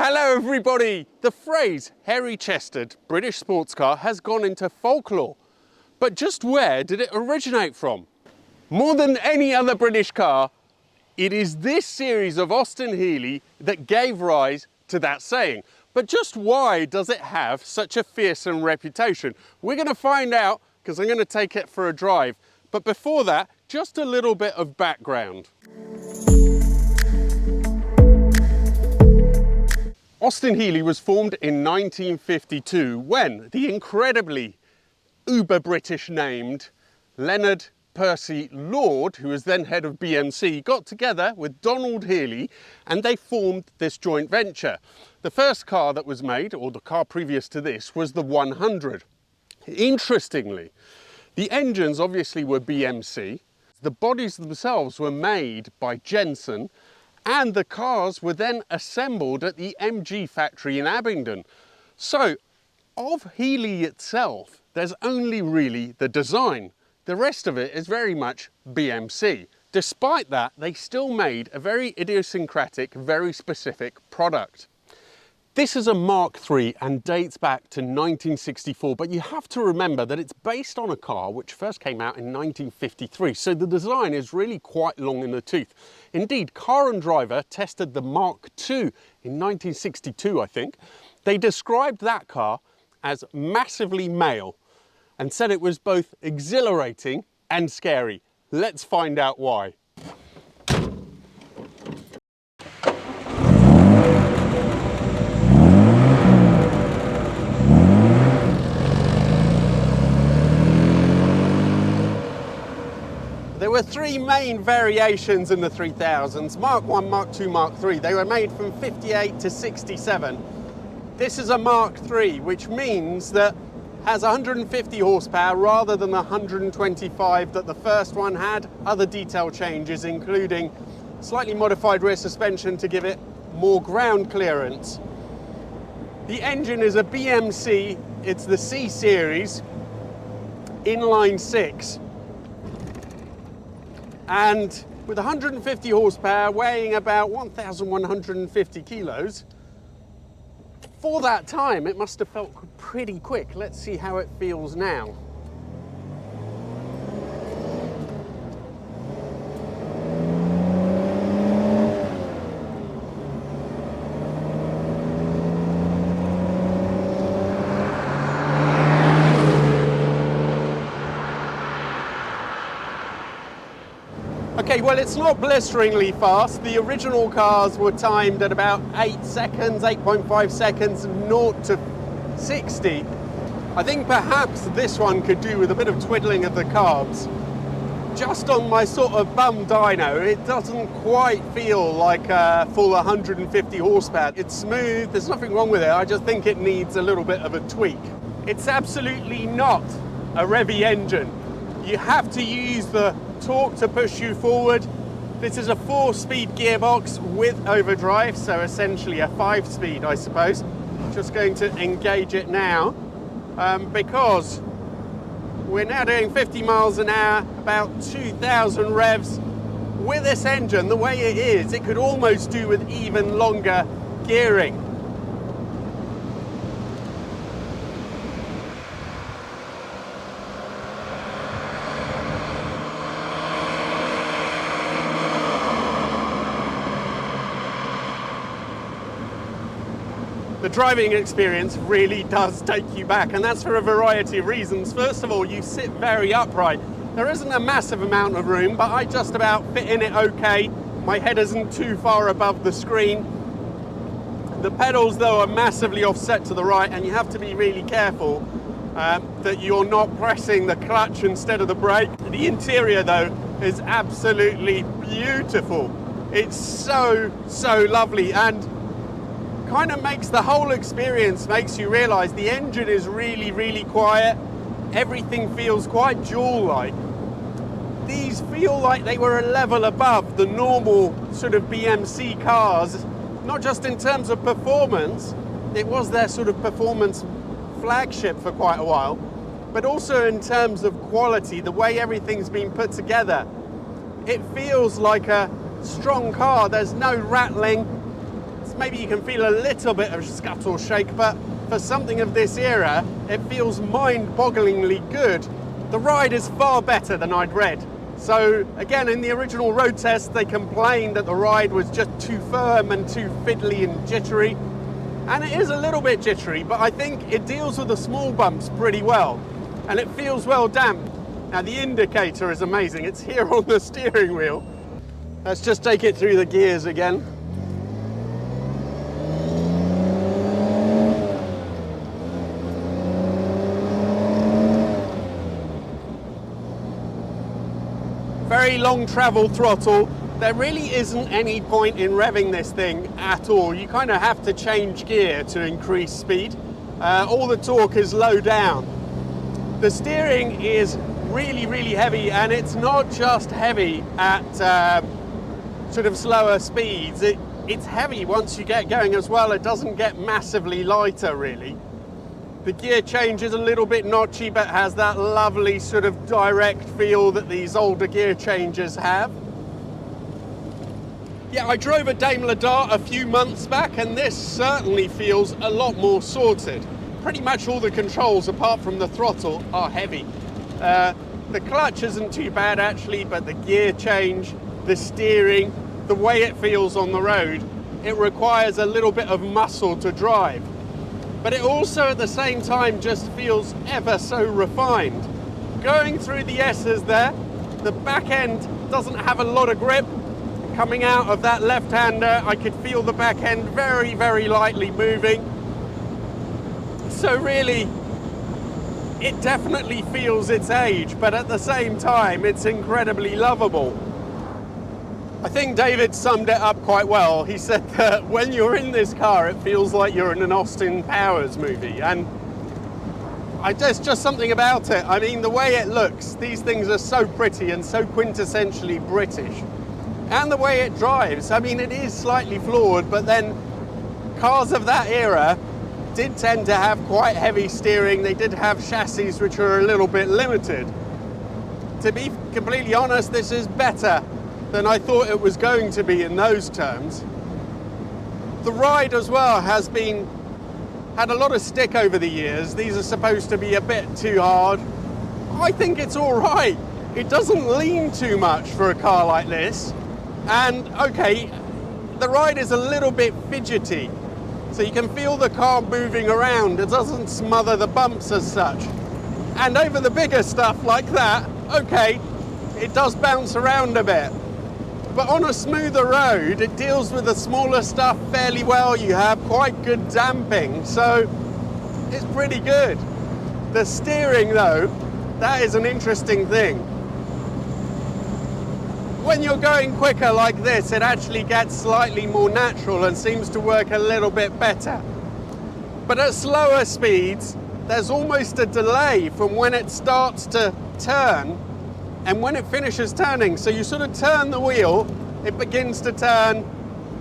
Hello everybody! The phrase hairy-chested British sports car has gone into folklore. But just where did it originate from? More than any other British car, it is this series of Austin Healey that gave rise to that saying. But just why does it have such a fearsome reputation? We're going to find out because I'm going to take it for a drive. But before that, just a little bit of background. Austin Healey was formed in 1952 when the incredibly uber-British named Leonard Percy Lord, who was then head of BMC, got together with Donald Healey and they formed this joint venture. The first car that was made, or the car previous to this, was the 100. Interestingly, the engines obviously were BMC, the bodies themselves were made by Jensen, and the cars were then assembled at the MG factory in Abingdon. So, of Healey itself, there's only really the design. The rest of it is very much BMC. Despite that, they still made a very idiosyncratic, very specific product. This is a Mark III and dates back to 1964, but you have to remember that it's based on a car which first came out in 1953, so the design is really quite long in the tooth. Indeed, Car and Driver tested the Mark II in 1962, I think. They described that car as massively male and said it was both exhilarating and scary. Let's find out why. There were three main variations in the 3000s, Mark I, Mark II, Mark III. They were made from 58 to 67. This is a Mark III, which means that has 150 horsepower rather than the 125 that the first one had. Other detail changes, including slightly modified rear suspension to give it more ground clearance. The engine is a BMC, it's the C series, inline 6. And with 150 horsepower, weighing about 1,150 kilos, for that time, it must have felt pretty quick. Let's see how it feels now. Okay, well, it's not blisteringly fast. The original cars were timed at about 8 seconds, 8.5 seconds, 0 to 60. I think perhaps this one could do with a bit of twiddling of the carbs. Just on my sort of bum dyno, it doesn't quite feel like a full 150 horsepower. It's smooth, there's nothing wrong with it. I just think it needs a little bit of a tweak. It's absolutely not a revvy engine. You have to use the torque to push you forward. This is a 4-speed gearbox with overdrive, so essentially a 5-speed, I suppose. Just going to engage it now because we're now doing 50 miles an hour, about 2,000 revs. With this engine, the way it is, it could almost do with even longer gearing. The driving experience really does take you back, and that's for a variety of reasons. First of all, you sit very upright. There isn't a massive amount of room, but I just about fit in it okay. My head isn't too far above the screen. The pedals, though, are massively offset to the right, and you have to be really careful that you're not pressing the clutch instead of the brake. The interior, though, is absolutely beautiful. It's so lovely, and kind of makes the whole experience, makes you realize the engine is really quiet. Everything feels quite jewel-like. These feel like they were a level above the normal sort of BMC cars, not just in terms of performance. It was their sort of performance flagship for quite a while, but also in terms of quality, the way everything's been put together. It feels like a strong car. There's no rattling. maybe you can feel a little bit of scuttle shake, but for something of this era, it feels mind-bogglingly good. The ride is far better than I'd read. So again, in the original road test, they complained that the ride was just too firm and too fiddly and jittery. And it is a little bit jittery, but I think it deals with the small bumps pretty well. And it feels well damped. Now the indicator is amazing. It's here on the steering wheel. Let's just take it through the gears again. Very long travel throttle. There really isn't any point in revving this thing at all. You kind of have to change gear to increase speed. All the torque is low down. The steering is really, really heavy, and it's not just heavy at sort of slower speeds. It's heavy once you get going as well. It doesn't get massively lighter, really. The gear change is a little bit notchy, but has that lovely sort of direct feel that these older gear changes have. Yeah, I drove a Daimler Dart a few months back, and this certainly feels a lot more sorted. Pretty much all the controls, apart from the throttle, are heavy. The clutch isn't too bad actually, but the gear change, the steering, the way it feels on the road, it requires a little bit of muscle to drive. But it also at the same time just feels ever so refined. Going through the S's there, the back end doesn't have a lot of grip. Coming out of that left-hander, I could feel the back end very, very lightly moving. So really, it definitely feels its age, but at the same time, it's incredibly lovable. I think David summed it up quite well. He said that when you're in this car, it feels like you're in an Austin Powers movie. And there's just something about it. I mean, the way it looks, these things are so pretty and so quintessentially British. And the way it drives, I mean, it is slightly flawed, but then cars of that era did tend to have quite heavy steering. They did have chassis which are a little bit limited. To be completely honest, this is better than I thought it was going to be in those terms. The ride as well has had a lot of stick over the years. These are supposed to be a bit too hard. I think it's all right. It doesn't lean too much for a car like this. And okay, the ride is a little bit fidgety. So you can feel the car moving around. It doesn't smother the bumps as such. And over the bigger stuff like that, okay, it does bounce around a bit. But on a smoother road, it deals with the smaller stuff fairly well. You have quite good damping, so it's pretty good. The steering though, that is an interesting thing. When you're going quicker like this, it actually gets slightly more natural and seems to work a little bit better. But at slower speeds, there's almost a delay from when it starts to turn and when it finishes turning. So you sort of turn the wheel, it begins to turn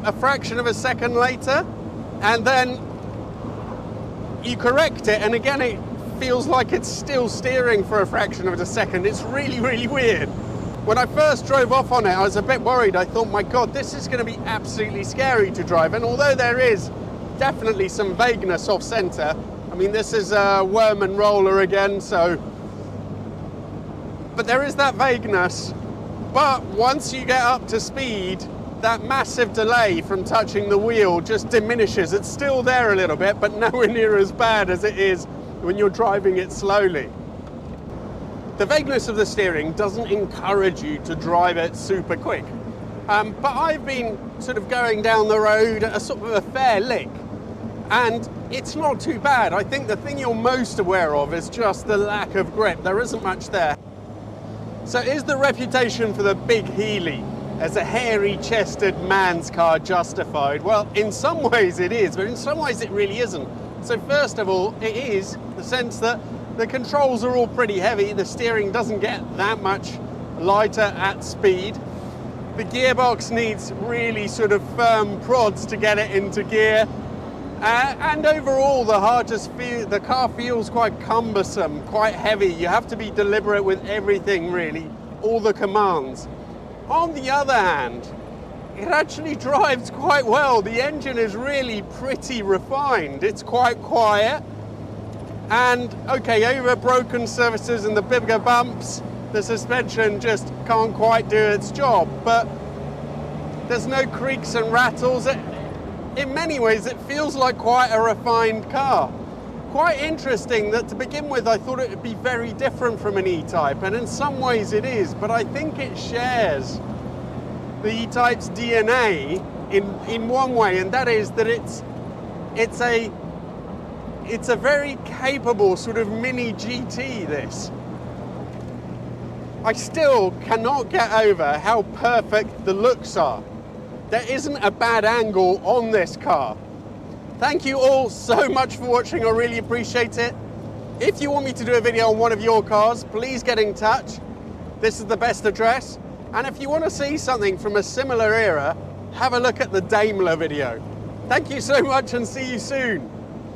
a fraction of a second later, and then you correct it, and again it feels like it's still steering for a fraction of a second. It's really, really weird. When I first drove off on it, I was a bit worried. I thought, my God, this is going to be absolutely scary to drive. And although there is definitely some vagueness off center, I mean, this is a worm and roller again, so but there is that vagueness. But once you get up to speed, that massive delay from touching the wheel just diminishes. It's still there a little bit, but nowhere near as bad as it is when you're driving it slowly. The vagueness of the steering doesn't encourage you to drive it super quick. But I've been sort of going down the road at a sort of a fair lick, and it's not too bad. I think the thing you're most aware of is just the lack of grip. There isn't much there. So is the reputation for the big Healey as a hairy-chested man's car justified? Well, in some ways it is, but in some ways it really isn't. So first of all, it is, in the sense that the controls are all pretty heavy. The steering doesn't get that much lighter at speed. The gearbox needs really sort of firm prods to get it into gear. And overall, the car feels quite cumbersome, quite heavy. You have to be deliberate with everything, really, all the commands. On the other hand, it actually drives quite well. The engine is really pretty refined. It's quite quiet. And okay, over broken surfaces and the bigger bumps, the suspension just can't quite do its job. But there's no creaks and rattles. In many ways, it feels like quite a refined car. Quite interesting that to begin with, I thought it would be very different from an E-Type, and in some ways it is, but I think it shares the E-Type's DNA in one way, and that is that it's a very capable sort of mini GT, this. I still cannot get over how perfect the looks are. There isn't a bad angle on this car. Thank you all so much for watching, I really appreciate it. If you want me to do a video on one of your cars, please get in touch. This is the best address. And if you want to see something from a similar era, have a look at the Daimler video. Thank you so much and see you soon.